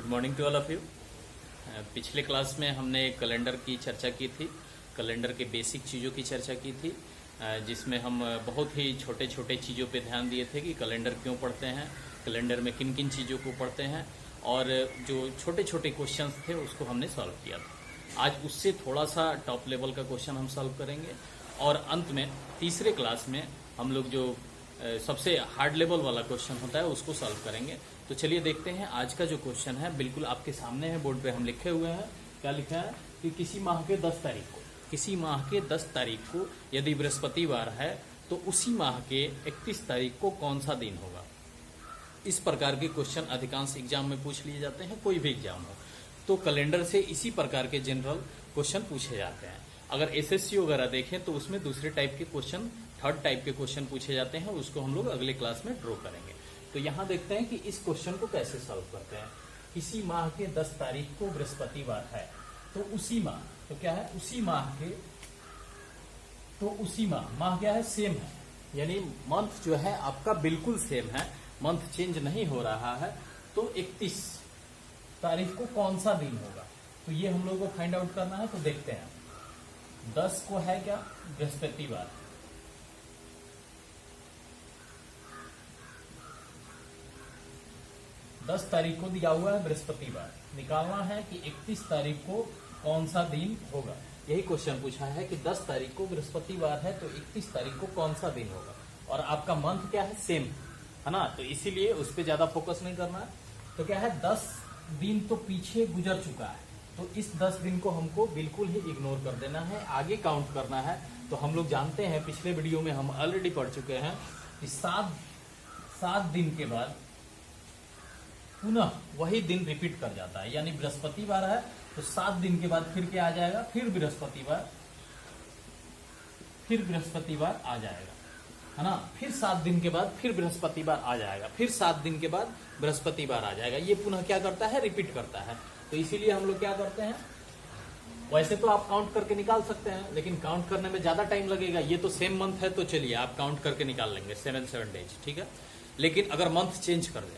Morning to all of you. पिछले class में हमने कैलेंडर की चर्चा की थी, कैलेंडर के बेसिक चीज़ों की चर्चा की थी, जिसमें हम बहुत ही छोटे छोटे चीज़ों पे ध्यान दिए थे कि कैलेंडर क्यों पढ़ते हैं, कैलेंडर में किन किन चीज़ों को पढ़ते हैं, और जो छोटे छोटे क्वेश्चंस थे उसको हमने सॉल्व किया था। आज उससे थोड़ा सा टॉप लेवल का क्वेश्चन हम सॉल्व करेंगे, और अंत में तीसरे क्लास में हम लोग जो सबसे हार्ड लेवल वाला क्वेश्चन होता है उसको सॉल्व करेंगे। तो चलिए देखते हैं आज का जो क्वेश्चन है, बिल्कुल आपके सामने है, बोर्ड पे हम लिखे हुए हैं। क्या लिखा है कि किसी माह के 10 तारीख को यदि बृहस्पतिवार है तो उसी माह के 31 तारीख को कौन सा दिन होगा। इस प्रकार के क्वेश्चन अधिकांश एग्जाम में पूछ लिए जाते हैं, कोई भी एग्जाम हो तो कैलेंडर से इसी प्रकार के जनरल क्वेश्चन पूछे जाते हैं। अगर एसएससी वगैरह देखें तो उसमें दूसरे टाइप के क्वेश्चन, थर्ड टाइप के क्वेश्चन पूछे जाते हैं, उसको हम लोग अगले क्लास में ड्रॉ करेंगे। तो यहाँ देखते हैं कि इस क्वेश्चन को कैसे सॉल्व करते हैं। किसी माह के 10 तारीख को बृहस्पतिवार है तो उसी माह, तो क्या है उसी माह के, तो उसी माह क्या है सेम है, यानी मंथ जो है आपका बिल्कुल सेम है, मंथ चेंज नहीं हो रहा है। तो 31 तारीख को कौन सा दिन होगा, तो ये हम लोग को फाइंड आउट करना है। तो देखते हैं 10 को है क्या बृहस्पतिवार, दस तारीख को दिया हुआ है बृहस्पतिवार, निकालना है कि 31 तारीख को कौन सा दिन होगा। यही क्वेश्चन पूछा है कि 10 तारीख को बृहस्पतिवार है तो 31 तारीख को कौन सा दिन होगा, और आपका मंथ क्या है सेम है ना, तो इसीलिए उस पर ज्यादा फोकस नहीं करना है। तो क्या है 10 दिन तो पीछे गुजर चुका है, तो इस 10 दिन को हमको बिल्कुल ही इग्नोर कर देना है, आगे काउंट करना है। तो हम लोग जानते हैं, पिछले वीडियो में हम ऑलरेडी पढ़ चुके हैं कि 7 दिन के बाद पुनः वही दिन रिपीट कर जाता है, यानी बृहस्पतिवार है तो 7 दिन के बाद फिर क्या आ जाएगा, फिर बृहस्पतिवार आ जाएगा, है ना। फिर 7 दिन के बाद फिर बृहस्पतिवार आ जाएगा, फिर 7 दिन के बाद बृहस्पतिवार आ जाएगा। ये पुनः क्या करता है, रिपीट करता है। तो इसीलिए हम लोग क्या करते हैं, वैसे तो आप काउंट करके निकाल सकते हैं, लेकिन काउंट करने में ज्यादा टाइम लगेगा। ये तो सेम मंथ है तो चलिए आप काउंट करके निकाल लेंगे 7 डेज, ठीक है। लेकिन अगर मंथ चेंज कर दें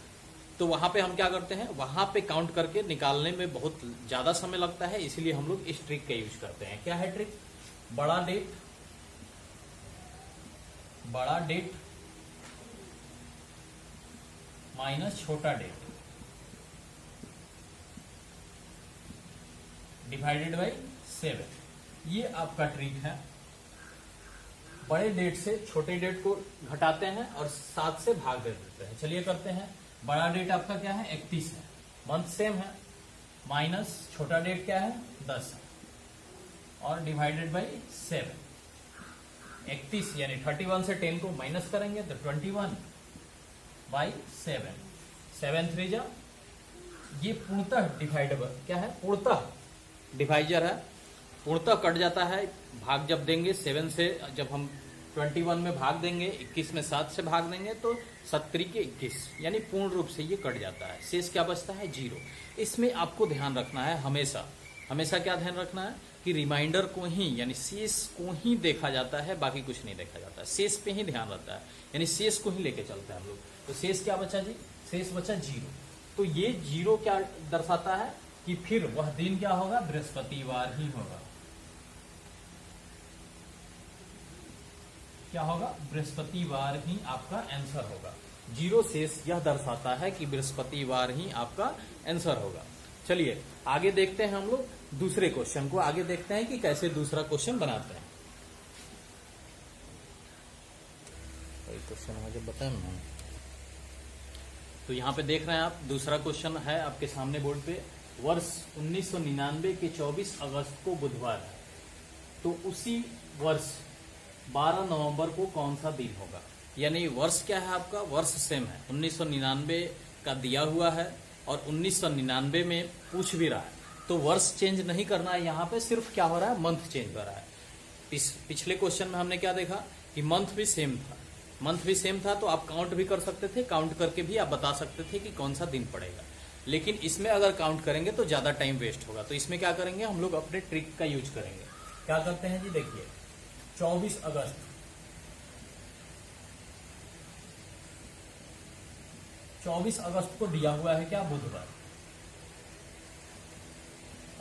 तो वहां पे हम क्या करते हैं, वहां पे काउंट करके निकालने में बहुत ज्यादा समय लगता है, इसीलिए हम लोग इस ट्रिक का यूज करते हैं। क्या है ट्रिक, बड़ा डेट माइनस छोटा डेट डिवाइडेड बाई 7, ये आपका ट्रिक है। बड़े डेट से छोटे डेट को घटाते हैं और 7 से भाग दे देते हैं। चलिए करते हैं। बड़ा डेट आपका क्या है 31 है, मंथ सेम है, माइनस छोटा डेट क्या है 10 है, और डिवाइडेड बाई 7। 31 यानी 31 से 10 को माइनस करेंगे तो 21 बाई 7, 7 3 जा, ये पूर्णतः डिवाइडेबल क्या है, पूर्णतः डिवाइजर है, पूर्णतः कट जाता है। भाग जब देंगे 7 से, जब हम 21 में भाग देंगे, 21 में 7 से भाग देंगे तो 70 के 21, यानी पूर्ण रूप से ये कट जाता है। शेष क्या बचता है 0। इसमें आपको ध्यान रखना है, हमेशा क्या ध्यान रखना है कि रिमाइंडर को ही, यानी शेष को ही देखा जाता है, बाकी कुछ नहीं देखा जाता है। शेष पे ही ध्यान रहता है, यानी शेष को ही लेके चलते हैं हम लोग। तो शेष क्या बचा जी, शेष बचा 0। तो ये 0 क्या दर्शाता है कि फिर वह दिन क्या होगा, बृहस्पतिवार ही होगा। क्या होगा, बृहस्पतिवार ही आपका आंसर होगा। 0 शेष यह दर्शाता है कि बृहस्पतिवार ही आपका आंसर होगा। चलिए आगे देखते हैं, हम लोग दूसरे क्वेश्चन को आगे देखते हैं कि कैसे दूसरा क्वेश्चन बनाते हैं। क्वेश्चन मुझे बताएं ना। तो यहाँ पे देख रहे हैं आप, दूसरा क्वेश्चन है आपके सामने बोर्ड पे। वर्ष 1999 के 24 अगस्त को बुधवार है तो उसी वर्ष 12 नवंबर को कौन सा दिन होगा। यानी वर्ष क्या है आपका, वर्ष सेम है, 1999 का दिया हुआ है और 1999 में पूछ भी रहा है, तो वर्ष चेंज नहीं करना है। यहाँ पे सिर्फ क्या हो रहा है, मंथ चेंज हो रहा है। पिछले क्वेश्चन में हमने क्या देखा कि मंथ भी सेम था, तो आप काउंट भी कर सकते थे, काउंट करके भी आप बता सकते थे कि कौन सा दिन पड़ेगा। लेकिन इसमें अगर काउंट करेंगे तो ज्यादा टाइम वेस्ट होगा, तो इसमें क्या करेंगे, हम लोग अपने ट्रिक का यूज करेंगे। क्या करते हैं जी, देखिए 24 अगस्त 24 अगस्त को दिया हुआ है क्या, बुधवार।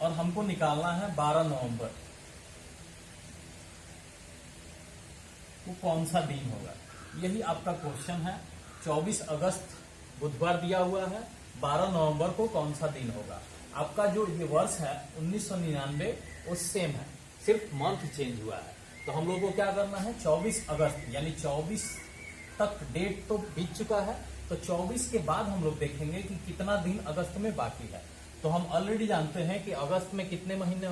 और हमको निकालना है 12 नवंबर वो कौन सा दिन होगा। यही आपका क्वेश्चन है। 24 अगस्त बुधवार दिया हुआ है, 12 नवंबर को कौन सा दिन होगा। आपका जो ये वर्ष है 1999 वो सेम है, सिर्फ मंथ चेंज हुआ है। तो हम लोग को क्या करना है, 24 अगस्त यानी 24 तक डेट तो बीत चुका है, तो 24 के बाद हम लोग देखेंगे कि कितना दिन अगस्त में बाकी है। तो हम ऑलरेडी जानते हैं कि अगस्त में कितने महीने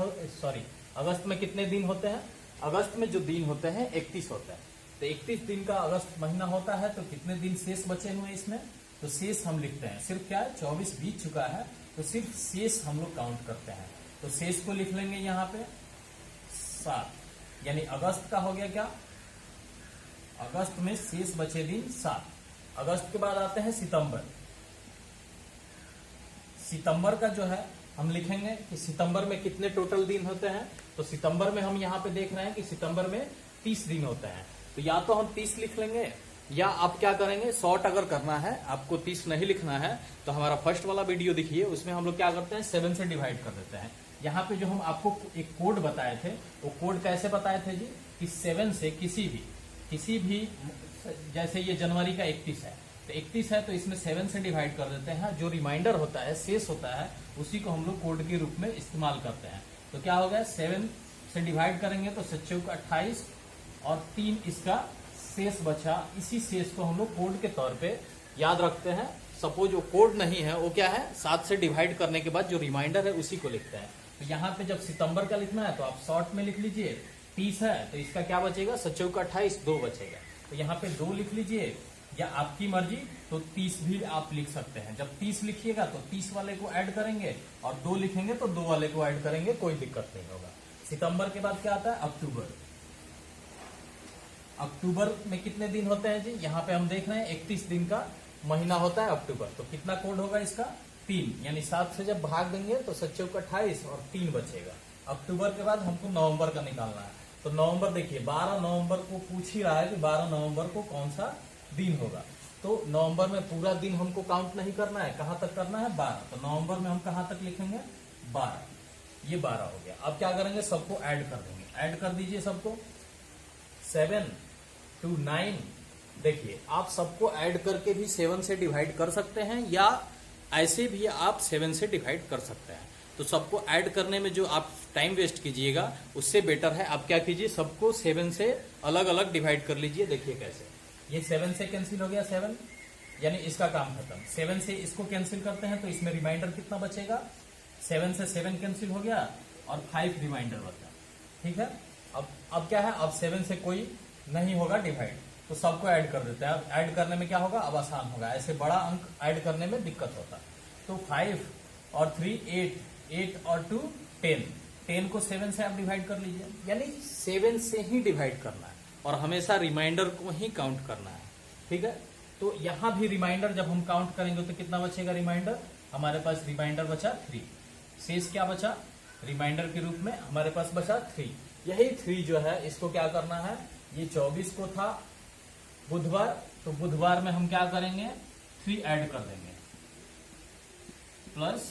अगस्त में कितने दिन होते हैं। अगस्त में जो दिन होते हैं 31 होते हैं। तो 31 दिन का अगस्त महीना होता है, तो कितने दिन शेष बचे हुए इसमें, तो शेष हम लिखते हैं। सिर्फ क्या है, 24 बीत चुका है, तो सिर्फ शेष हम लोग काउंट करते हैं। तो शेष को लिख लेंगे यहाँ पे 7, यानी अगस्त का हो गया क्या, अगस्त में शेष बचे दिन 7। अगस्त के बाद आते हैं सितंबर। सितंबर का जो है हम लिखेंगे कि सितंबर में कितने टोटल दिन होते हैं। तो सितंबर में हम यहाँ पे देख रहे हैं कि सितंबर में 30 दिन होते हैं। तो या तो हम 30 लिख लेंगे, या आप क्या करेंगे, शॉर्ट अगर करना है, आपको 30 नहीं लिखना है, तो हमारा फर्स्ट वाला वीडियो देखिए, उसमें हम लोग क्या करते हैं 7 से डिवाइड कर देते हैं। यहाँ पे जो हम आपको एक कोड बताए थे, वो कोड कैसे बताए थे जी, कि 7 से किसी भी जैसे ये जनवरी का 31 है, तो 31 है तो इसमें 7 से डिवाइड कर देते हैं। जो रिमाइंडर होता है, शेष होता है, उसी को हम लोग कोड के रूप में इस्तेमाल करते हैं। तो क्या हो गया, 7 से डिवाइड करेंगे तो 7 का 28 और 3 इसका शेष बचा। इसी शेष को हम लोग कोड के तौर पे याद रखते हैं। सपोज वो कोड नहीं है, वो क्या है, 7 से डिवाइड करने के बाद जो रिमाइंडर है उसी को लिखते हैं। तो यहाँ पे जब सितंबर का लिखना है तो आप शॉर्ट में लिख लीजिए, 30 है तो इसका क्या बचेगा, 7 का 28, 2 बचेगा। तो यहाँ पे 2 लिख लीजिए, या आपकी मर्जी तो 30 भी आप लिख सकते हैं। जब 30 लिखिएगा तो 30 वाले को ऐड करेंगे, और 2 लिखेंगे तो 2 वाले को ऐड करेंगे, कोई दिक्कत नहीं होगा। सितंबर के बाद क्या आता है, अक्टूबर। अक्टूबर में कितने दिन होते हैं जी, यहाँ पे हम देख रहे हैं 31 दिन का महीना होता है अक्टूबर। तो कितना कोड होगा इसका, 3, यानी 7 से जब भाग देंगे तो 7 का 28 और 3 बचेगा। अक्टूबर के बाद हमको नवंबर का निकालना है। तो नवंबर देखिए 12 नवंबर को पूछ ही रहा है कि 12 नवंबर को कौन सा दिन होगा। तो नवंबर में पूरा दिन हमको काउंट नहीं करना है, कहां तक करना है, 12। तो नवंबर में हम कहां तक लिखेंगे, 12। ये 12 हो गया। अब क्या करेंगे, सबको ऐड कर देंगे। ऐड कर दीजिए सबको, 7 to 9। देखिए आप सबको ऐड करके भी 7 से डिवाइड कर सकते हैं, या ऐसे भी आप 7 से डिवाइड कर सकते हैं। तो सबको ऐड करने में जो आप टाइम वेस्ट कीजिएगा, उससे बेटर है आप क्या कीजिए, सबको 7 से अलग अलग डिवाइड कर लीजिए। देखिए कैसे, ये 7 से कैंसिल हो गया, 7 यानी इसका काम खत्म। 7 से इसको कैंसिल करते हैं तो इसमें रिमाइंडर कितना बचेगा, 7 से 7 कैंसिल हो गया और 5 रिमाइंडर बचा। ठीक है, अब क्या है, अब 7 से कोई नहीं होगा डिवाइड, तो सबको ऐड कर देते हैं। अब ऐड करने में क्या होगा, अब आसान होगा। ऐसे बड़ा अंक ऐड करने में दिक्कत होता है। तो 5 और 3 8, 8 और 2 10, 10 को 7 से आप डिवाइड कर लीजिए, यानी 7 से ही डिवाइड करना है और हमेशा रिमाइंडर को ही काउंट करना है। ठीक है, तो यहां भी रिमाइंडर जब हम काउंट करेंगे तो कितना बचेगा रिमाइंडर, हमारे पास रिमाइंडर बचा 3। शेष क्या बचा, रिमाइंडर के रूप में हमारे पास बचा 3। यही 3 जो है इसको क्या करना है, ये 24 को था बुधवार, तो बुधवार में हम क्या करेंगे, 3 ऐड कर देंगे प्लस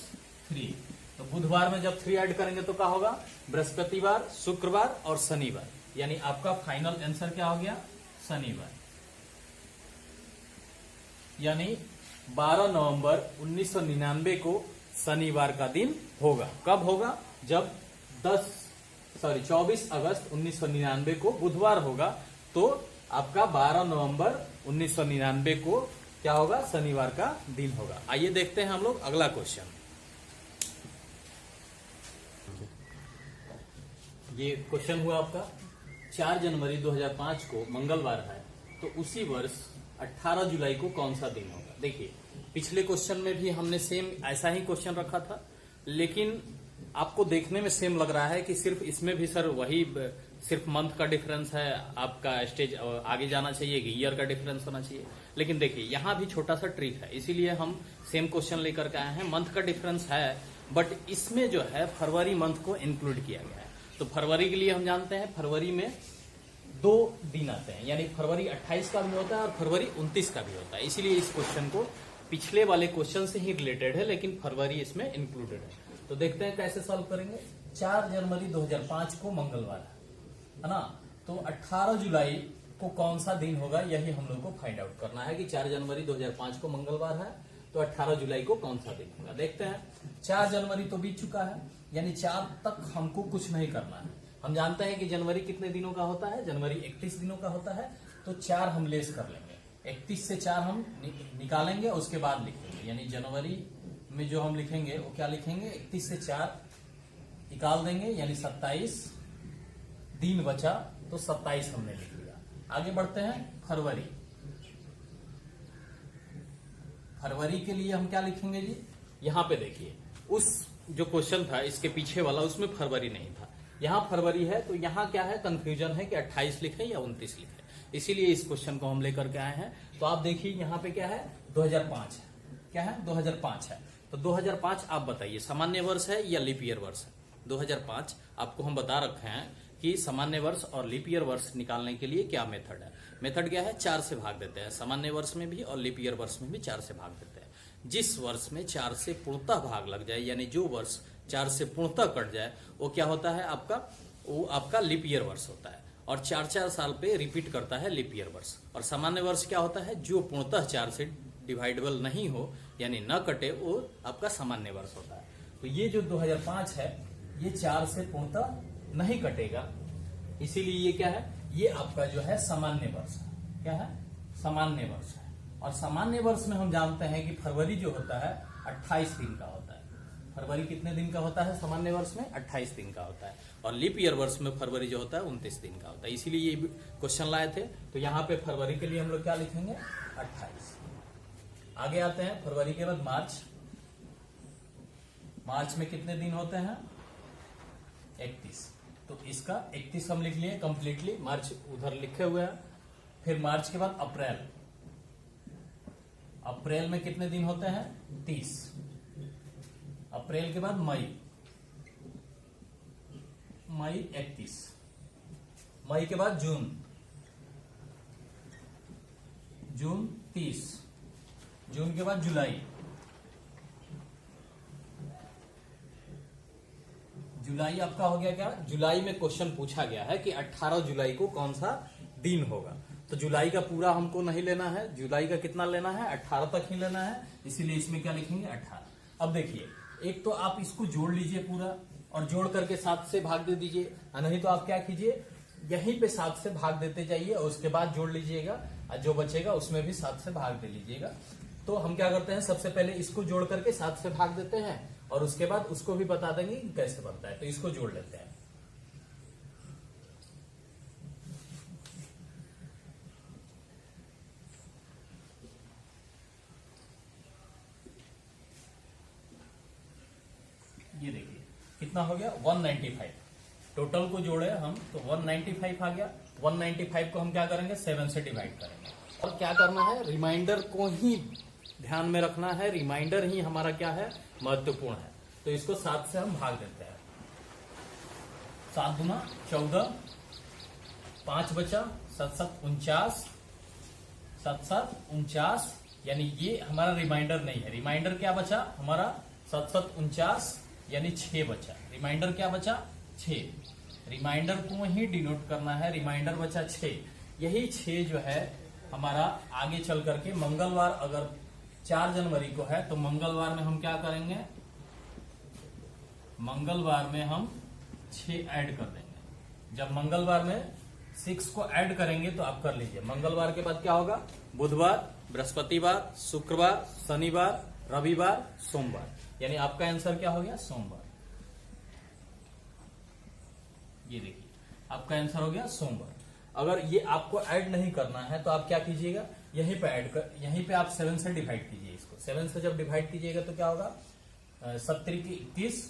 3। तो बुधवार में जब 3 ऐड करेंगे तो क्या होगा, बृहस्पतिवार, शुक्रवार और शनिवार, यानी आपका फाइनल आंसर क्या हो गया, शनिवार। यानी 12 नवंबर 1999 को शनिवार का दिन होगा। कब होगा, जब 24 अगस्त 1999 को बुधवार होगा, तो आपका 12 नवंबर 1999 को क्या होगा, शनिवार का दिन होगा। आइए देखते हैं हम लोग अगला क्वेश्चन। ये क्वेश्चन हुआ आपका 4 जनवरी 2005 को मंगलवार है, तो उसी वर्ष 18 जुलाई को कौन सा दिन होगा। देखिए पिछले क्वेश्चन में भी हमने सेम ऐसा ही क्वेश्चन रखा था, लेकिन आपको देखने में सेम लग रहा है कि सिर्फ इसमें भी सर वही सिर्फ मंथ का डिफरेंस है, आपका स्टेज आगे जाना चाहिए, ईयर का डिफरेंस होना चाहिए। लेकिन देखिए यहाँ भी छोटा सा ट्रिक है, इसीलिए हम सेम क्वेश्चन लेकर के आए हैं। मंथ का डिफरेंस है, बट इसमें जो है फरवरी मंथ को इंक्लूड किया गया है। तो फरवरी के लिए हम जानते हैं फरवरी में 2 दिन आते हैं, यानी फरवरी 28 का भी होता है और फरवरी 29 का भी होता है। इसीलिए इस क्वेश्चन को पिछले वाले क्वेश्चन से ही रिलेटेड है, लेकिन फरवरी इसमें इंक्लूडेड है। तो देखते हैं कैसे सॉल्व करेंगे। 4 जनवरी 2005 को मंगलवार है ना, तो 18 जुलाई को कौन सा दिन होगा, यही हम लोग को फाइंड आउट करना है कि 4 जनवरी 2005 को मंगलवार है तो 18 जुलाई को कौन सा दिन होगा। देखते हैं। 4 जनवरी तो बीत चुका है, यानी 4 तक हमको कुछ नहीं करना है। हम जानते हैं कि जनवरी कितने दिनों का होता है, जनवरी 31 दिनों का होता है, तो 4 हम लेस कर लेंगे। 31 से 4 हम निकालेंगे, उसके बाद लिखेंगे, यानी जनवरी में जो हम लिखेंगे वो क्या लिखेंगे, 31 से 4 निकाल देंगे, यानी 27 दिन बचा, तो 27 हमने लिख लिया। आगे बढ़ते हैं। फरवरी, फरवरी के लिए हम क्या लिखेंगे जी, यहां पे देखिए, उस जो क्वेश्चन था इसके पीछे वाला, उसमें फरवरी नहीं था, यहां फरवरी है, तो यहां क्या है, कंफ्यूजन है कि 28 लिखे या 29 लिखे, इसीलिए इस क्वेश्चन को हम लेकर के आए हैं। तो आप देखिए यहां पे क्या है, 2005 है, क्या है, 2005 है। तो 2005 आप बताइए सामान्य वर्ष है या लीप ईयर वर्ष है। 2005 आपको हम बता रखे हैं कि सामान्य वर्ष और लीप ईयर वर्ष निकालने के लिए क्या मेथड है। मेथड क्या है, 4 से भाग देते हैं, सामान्य वर्ष में भी और लीप ईयर वर्ष में भी 4 से भाग देते हैं। जिस वर्ष में 4 से पूर्णतः भाग लग जाए, यानी जो वर्ष 4 से पूर्णतः कट जाए, वो क्या होता है आपका, वो आपका लीप ईयर वर्ष होता है, और 4-4 साल पे रिपीट करता है लीप ईयर वर्ष। और सामान्य वर्ष क्या होता है, जो पूर्णतः 4 से डिवाइडेबल नहीं हो, यानी न कटे, वो आपका सामान्य वर्ष होता है। तो ये जो 2005 है, ये 4 से पूर्णतः नहीं कटेगा, इसीलिए ये क्या है, ये आपका जो है सामान्य वर्ष है। क्या है, सामान्य वर्ष है। और सामान्य वर्ष में हम जानते हैं कि फरवरी जो होता है 28 दिन का होता है। फरवरी कितने दिन का होता है सामान्य वर्ष में, 28 दिन का होता है। और लीप ईयर वर्ष में फरवरी जो होता है 29 दिन का होता है, इसीलिए ये क्वेश्चन लाए थे। तो यहाँ पे फरवरी के लिए हम लोग क्या लिखेंगे, 28। आगे आते हैं, फरवरी के बाद मार्च। मार्च में कितने दिन होते हैं, 31, तो इसका 31 हम लिख लिए कंप्लीटली, मार्च उधर लिखे हुए हैं। फिर मार्च के बाद अप्रैल, अप्रैल में कितने दिन होते हैं, 30। अप्रैल के बाद मई, मई 31। मई के बाद जून, जून 30। जून के बाद जुलाई, जुलाई आपका हो गया क्या, जुलाई में क्वेश्चन पूछा गया है कि 18 जुलाई को कौन सा दिन होगा। तो जुलाई का पूरा हमको नहीं लेना है, जुलाई का कितना लेना है, 18 तक ही लेना है, इसीलिए इसमें क्या लिखेंगे, 18। अब देखिए, एक तो आप इसको जोड़ लीजिए पूरा, और जोड़ करके 7 से भाग दे दीजिए, नहीं तो आप क्या कीजिए, यहीं पे 7 से भाग देते जाइए और उसके बाद जोड़ लीजिएगा, और जो बचेगा उसमें भी 7 से भाग दे लीजिएगा। तो हम क्या करते हैं, सबसे पहले इसको जोड़ करके 7 से भाग देते हैं, और उसके बाद उसको भी बता देंगे कि कैसे बनता है। तो इसको जोड़ लेते हैं। ये देखिए कितना हो गया, 195। टोटल को जोड़े हम तो 195 आ गया। 195 को हम क्या करेंगे, 7 से डिवाइड करेंगे। और क्या करना है, रिमाइंडर को ही ध्यान में रखना है, रिमाइंडर ही हमारा क्या है, महत्वपूर्ण है। तो इसको 7 से हम भाग देते हैं। 7 दूना 14, 5 बचा, 7-7 49, 7-7 49, यानी ये हमारा रिमाइंडर नहीं है। रिमाइंडर क्या बचा हमारा, 7-7 49, यानी 6 बचा। रिमाइंडर क्या बचा, 6। रिमाइंडर को ही डिनोट करना है, रिमाइंडर बचा 6। यही 6 जो है हमारा आगे चल करके मंगलवार, अगर 4 जनवरी को है तो मंगलवार में हम क्या करेंगे, मंगलवार में हम 6 ऐड कर देंगे। जब मंगलवार में 6 को ऐड करेंगे तो आप कर लीजिए। मंगलवार के बाद क्या होगा, बुधवार, बृहस्पतिवार, शुक्रवार, शनिवार, रविवार, सोमवार, यानी आपका आंसर क्या हो गया, सोमवार। ये देखिए आपका आंसर हो गया सोमवार। अगर ये आपको ऐड नहीं करना है तो आप क्या कीजिएगा, यहीं पे ऐड कर, यहीं पे आप 7 से डिवाइड कीजिए इसको। 7 से जब डिवाइड कीजिएगा तो क्या होगा, 7 की 21,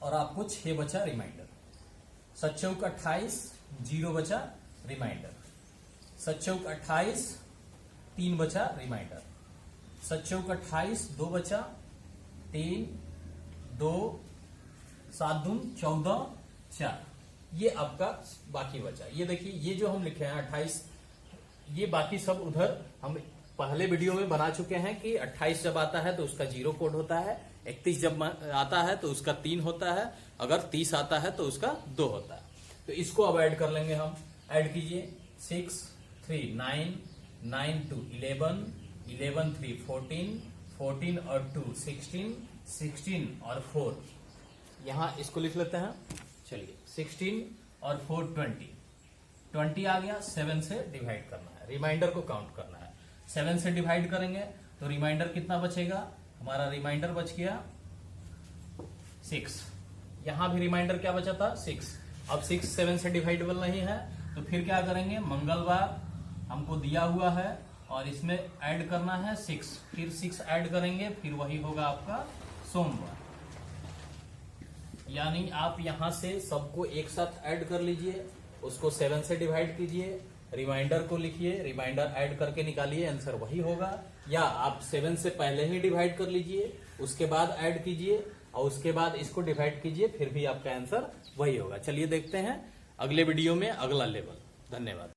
और आपको 6 बचा रिमाइंडर। 7 चौक 28, 0 बचा रिमाइंडर। 7 चौक 28, 3 बचा रिमाइंडर। 7 चौक 28, 2 बचा, 3, 2, 7 दून 14, 4, ये आपका बाकी बचा। ये देखिए, ये जो हम लिखे हैं 28, ये बाकी सब उधर हम पहले वीडियो में बना चुके हैं कि 28 जब आता है तो उसका 0 कोड होता है, 31 जब आता है तो उसका 3 होता है, अगर 30 आता है तो उसका 2 होता है। तो इसको अब ऐड कर लेंगे हम। ऐड कीजिए 6 3 9 9 2 11 11 3 14 14 और 2 16 16 और 4 यहाँ इसको लिख लेते हैं। चलिए 16 और 4 20 20 आ गया। 7 से डिवाइड करना है, रिमाइंडर को काउंट करना है। 7 से डिवाइड करेंगे तो रिमाइंडर कितना बचेगा, हमारा रिमाइंडर बच गया 6। यहां भी रिमाइंडर क्या बचा था 6। अब 6 7 से डिवाइडेबल नहीं है तो फिर क्या करेंगे, मंगलवार हमको दिया हुआ है और इसमें ऐड करना है 6, फिर 6 ऐड करेंगे, फिर वही होगा आपका सोमवार। यानी आप यहां से सबको एक साथ ऐड कर लीजिए, उसको 7 से डिवाइड कीजिए, रिमाइंडर को लिखिए, रिमाइंडर ऐड करके निकालिए, आंसर वही होगा। या आप 7 से पहले ही डिवाइड कर लीजिए, उसके बाद ऐड कीजिए और उसके बाद इसको डिवाइड कीजिए, फिर भी आपका आंसर वही होगा। चलिए देखते हैं अगले वीडियो में अगला लेवल। धन्यवाद।